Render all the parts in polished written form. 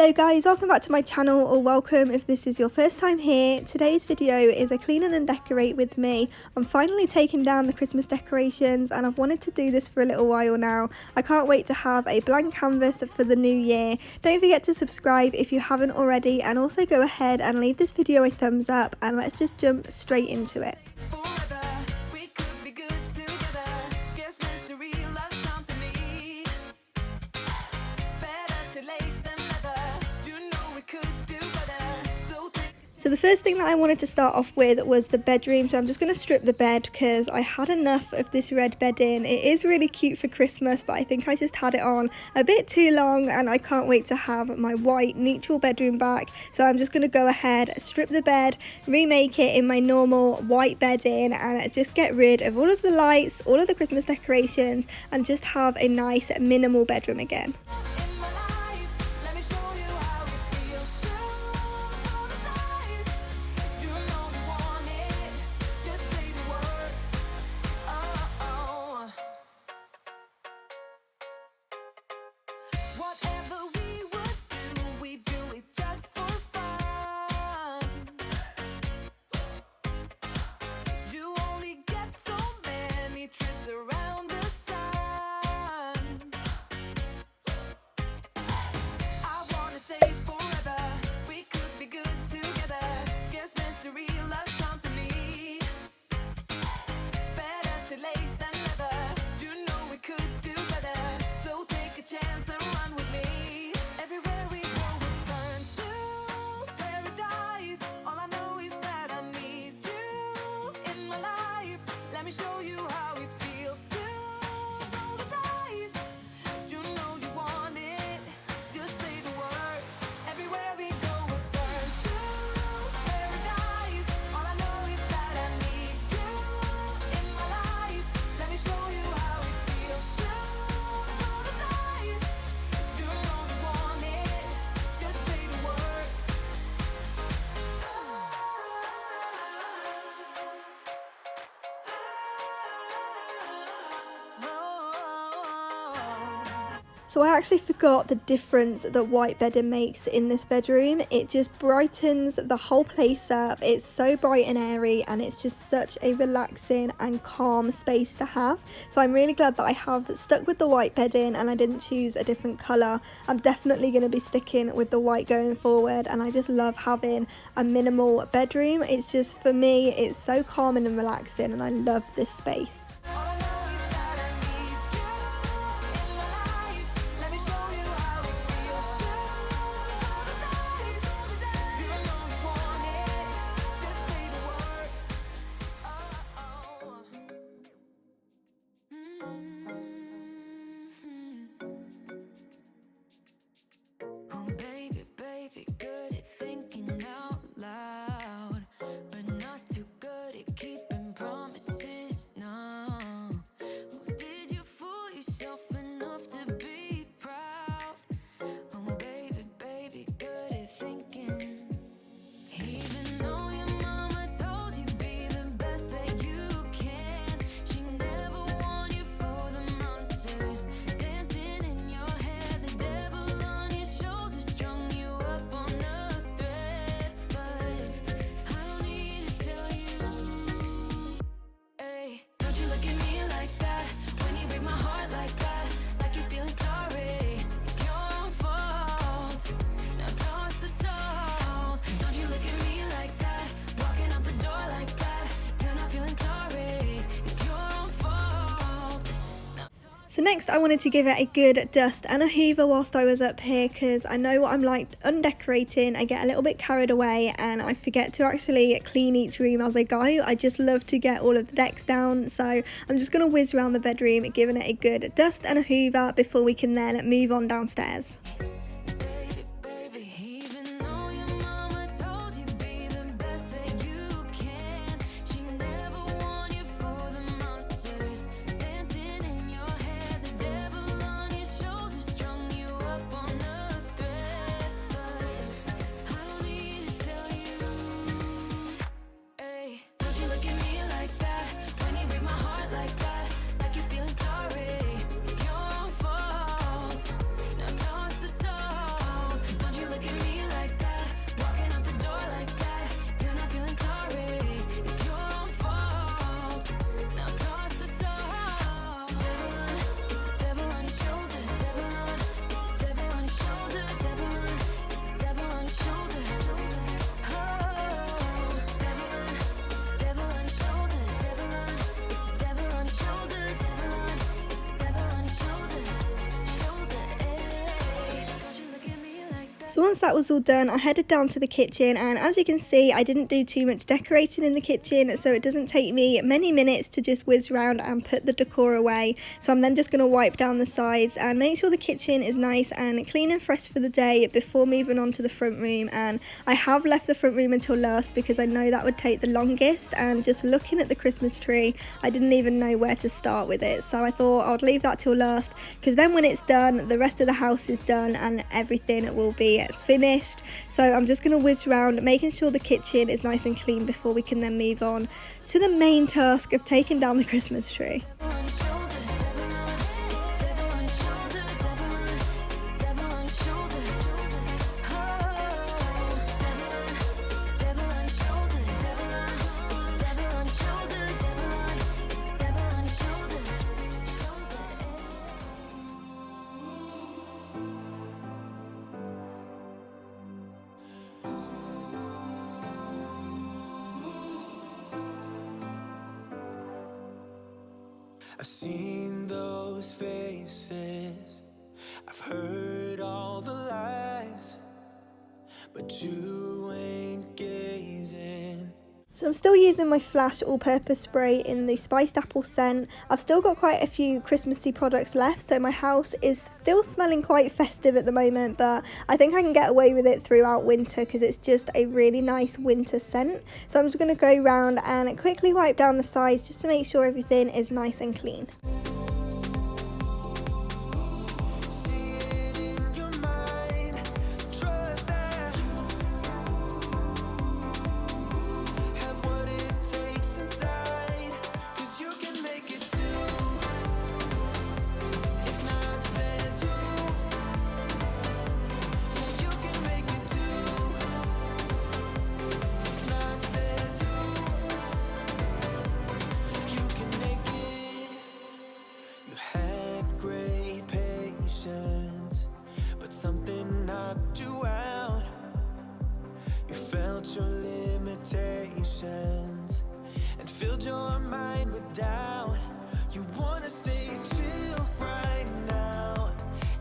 Hello guys, welcome back to my channel, or welcome if this is your first time here. Today's video is a clean and decorate with me. I'm finally taking down the Christmas decorations and I've wanted to do this for a little while now. I can't wait to have a blank canvas for the new year. Don't forget to subscribe if you haven't already, and also go ahead and leave this video a thumbs up, and let's just jump straight into it. So the first thing that I wanted to start off with was the bedroom. So I'm just going to strip the bed because I had enough of this red bedding. It is really cute for Christmas, but I think I just had it on a bit too long and I can't wait to have my white neutral bedroom back. So I'm just going to go ahead, strip the bed, remake it in my normal white bedding, and just get rid of all of the lights, all of the Christmas decorations, and just have a nice minimal bedroom again. So I actually forgot the difference that white bedding makes in this bedroom. It just brightens the whole place up. It's so bright and airy, and it's just such a relaxing and calm space to have. So I'm really glad that I have stuck with the white bedding and I didn't choose a different colour. I'm definitely going to be sticking with the white going forward, and I just love having a minimal bedroom. It's just, for me, it's so calming and relaxing, and I love this space. So next I wanted to give it a good dust and a hoover whilst I was up here, because I know what I'm like undecorating. I get a little bit carried away and I forget to actually clean each room as I go. I just love to get all of the decks down, so I'm just going to whiz around the bedroom, giving it a good dust and a hoover before we can then move on downstairs. Like you're feeling sorry, it's your own fault. Now toss the soul. So once that was all done, I headed down to the kitchen, and as you can see, I didn't do too much decorating in the kitchen, so it doesn't take me many minutes to just whiz around and put the decor away. So I'm then just going to wipe down the sides and make sure the kitchen is nice and clean and fresh for the day before moving on to the front room. And I have left the front room until last because I know that would take the longest, and just looking at the Christmas tree, I didn't even know where to start with it. So I thought I'd leave that till last, because then when it's done, the rest of the house is done and everything will be finished. So I'm just going to whiz around making sure the kitchen is nice and clean before we can then move on to the main task of taking down the Christmas tree. I've seen those faces, I've heard all the lies, but you ain't gazing. So I'm still using my Flash all-purpose spray in the spiced apple scent. I've still got quite a few Christmassy products left, so my house is still smelling quite festive at the moment, but I think I can get away with it throughout winter because it's just a really nice winter scent. So I'm just going to go around and quickly wipe down the sides just to make sure everything is nice and clean. Something knocked you out. You felt your limitations and filled your mind with doubt. You wanna stay chill right now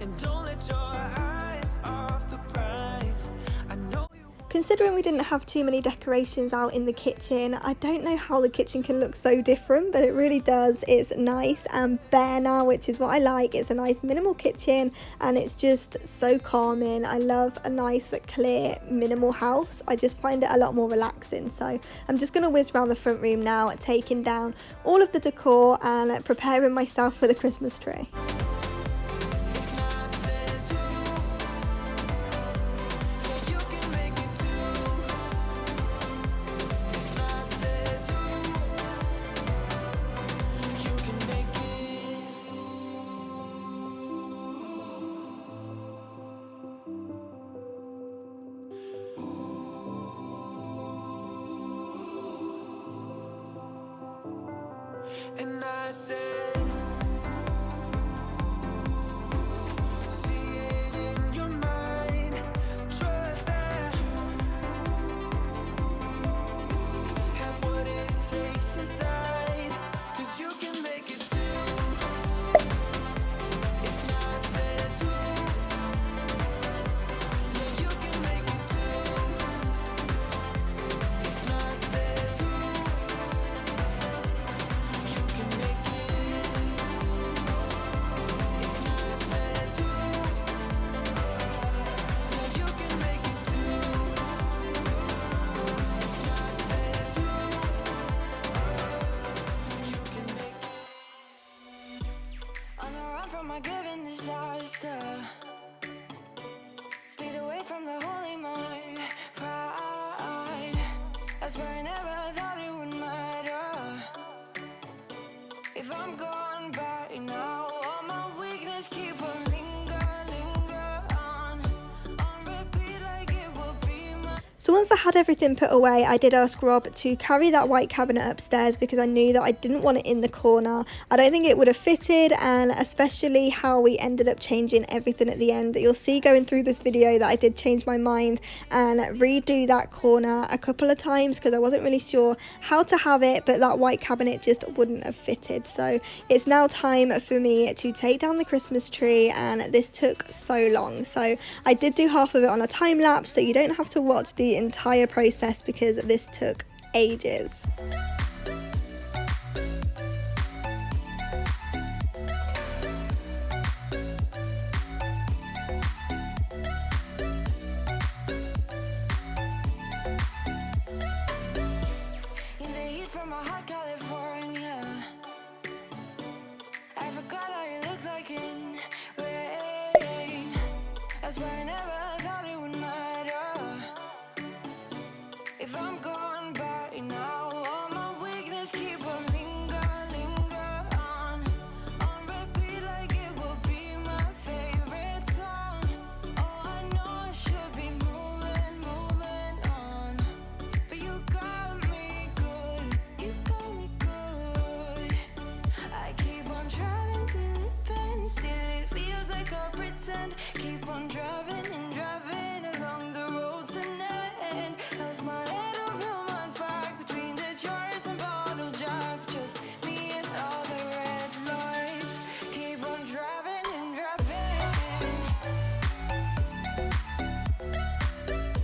and don't let your eyes off the prize. I know you. Considering we didn't have too many decorations out in the kitchen, I don't know how the kitchen can look so different, but it really does. It's nice and bare now, which is what I like. It's a nice minimal kitchen and it's just so calming. I love a nice clear minimal house. I just find it a lot more relaxing. So I'm just going to whiz around the front room now, taking down all of the decor and preparing myself for the Christmas tree. And I said, see it in your mind, trust that, have what it takes inside, 'cause you can make it too. If not says who, yeah, you can make it too. If not says who, you can make it. So once I had everything put away, I did ask Rob to carry that white cabinet upstairs because I knew that I didn't want it in the corner. I don't think it would have fitted, and especially how we ended up changing everything at the end. You'll see going through this video that I did change my mind and redo that corner a couple of times because I wasn't really sure how to have it, but that white cabinet just wouldn't have fitted. So it's now time for me to take down the Christmas tree, and this took so long. So I did do half of it on a time lapse, so you don't have to watch the entire process because this took ages. Keep on driving and driving along the roads and never end. Lost my head over my spark between the jars and bottle jack. Just me and all the red lights. Keep on driving and driving.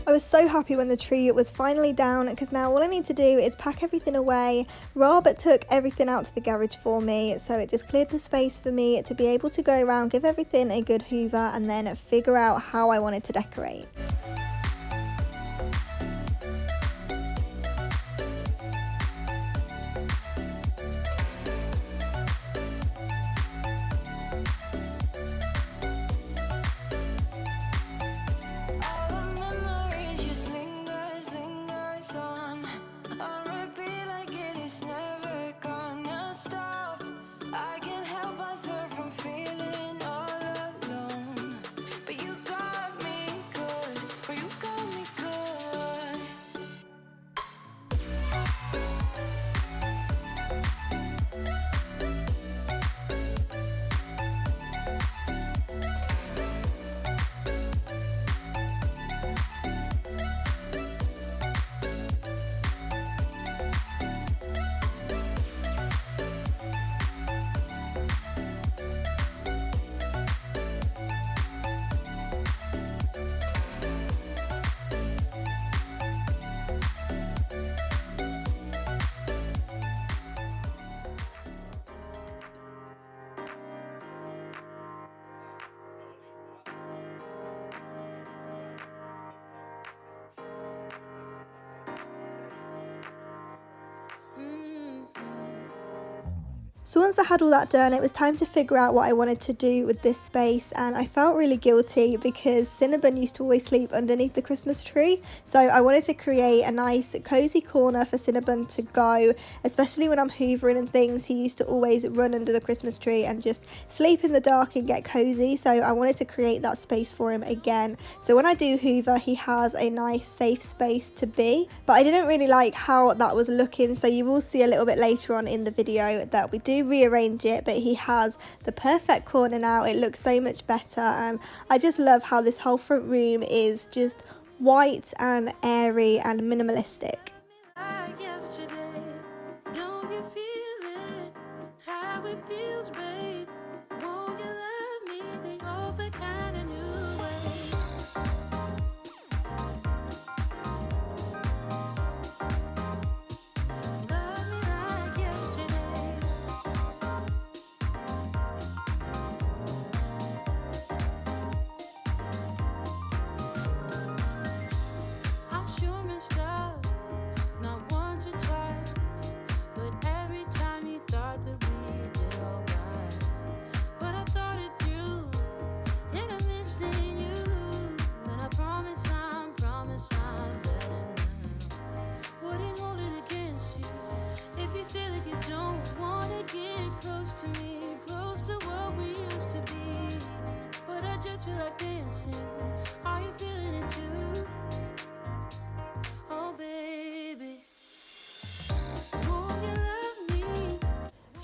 I was so happy when the tree was finally down because now all I need to do is pack everything away. Rob took everything out to the garage for me, so it just cleared the space for me to be able to go around, give everything a good hoover, and then figure out how I wanted to decorate. So once I had all that done, it was time to figure out what I wanted to do with this space, and I felt really guilty because Cinnabon used to always sleep underneath the Christmas tree, so I wanted to create a nice cozy corner for Cinnabon to go, especially when I'm hoovering and things. He used to always run under the Christmas tree and just sleep in the dark and get cozy, so I wanted to create that space for him again. So when I do hoover, he has a nice safe space to be, but I didn't really like how that was looking, so you will see a little bit later on in the video that we do rearrange it, but he has the perfect corner now. It looks so much better, and I just love how this whole front room is just white and airy and minimalistic.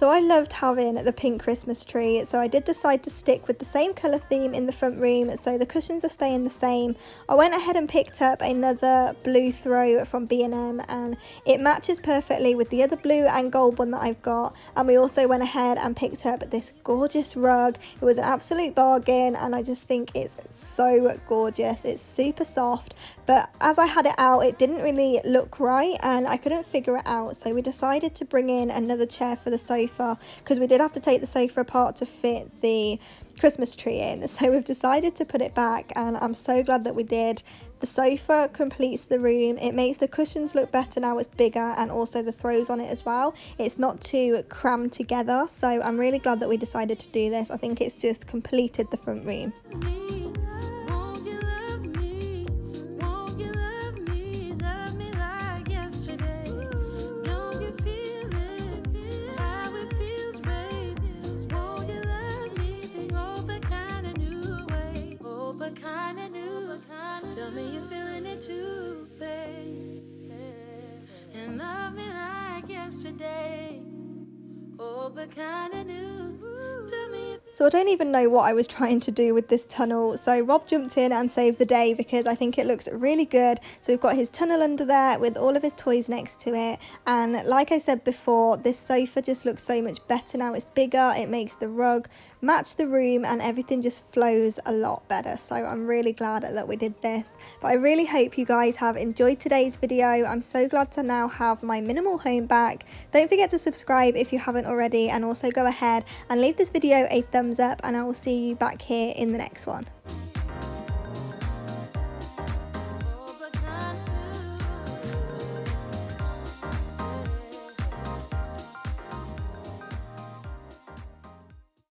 So I loved having the pink Christmas tree, so I did decide to stick with the same colour theme in the front room, so the cushions are staying the same. I went ahead and picked up another blue throw from B&M, and it matches perfectly with the other blue and gold one that I've got. And we also went ahead and picked up this gorgeous rug. It was an absolute bargain, and I just think it's so gorgeous. It's super soft, but as I had it out, it didn't really look right and I couldn't figure it out, so we decided to bring in another chair for the sofa, because we did have to take the sofa apart to fit the Christmas tree in, so we've decided to put it back, and I'm so glad that we did. The sofa completes the room. It makes the cushions look better now it's bigger, and also the throws on it as well. It's not too crammed together, so I'm really glad that we decided to do this. I think it's just completed the front room. Tell me you're feeling it too, babe. And love me like yesterday. Oh, but kinda new. Tell me. So I don't even know what I was trying to do with this tunnel, so Rob jumped in and saved the day because I think it looks really good. So we've got his tunnel under there with all of his toys next to it, and like I said before, this sofa just looks so much better now it's bigger. It makes the rug match the room and everything just flows a lot better, so I'm really glad that we did this. But I really hope you guys have enjoyed today's video. I'm so glad to now have my minimal home back. Don't forget to subscribe if you haven't already, and also go ahead and leave this video a thumbs up, and I will see you back here in the next one.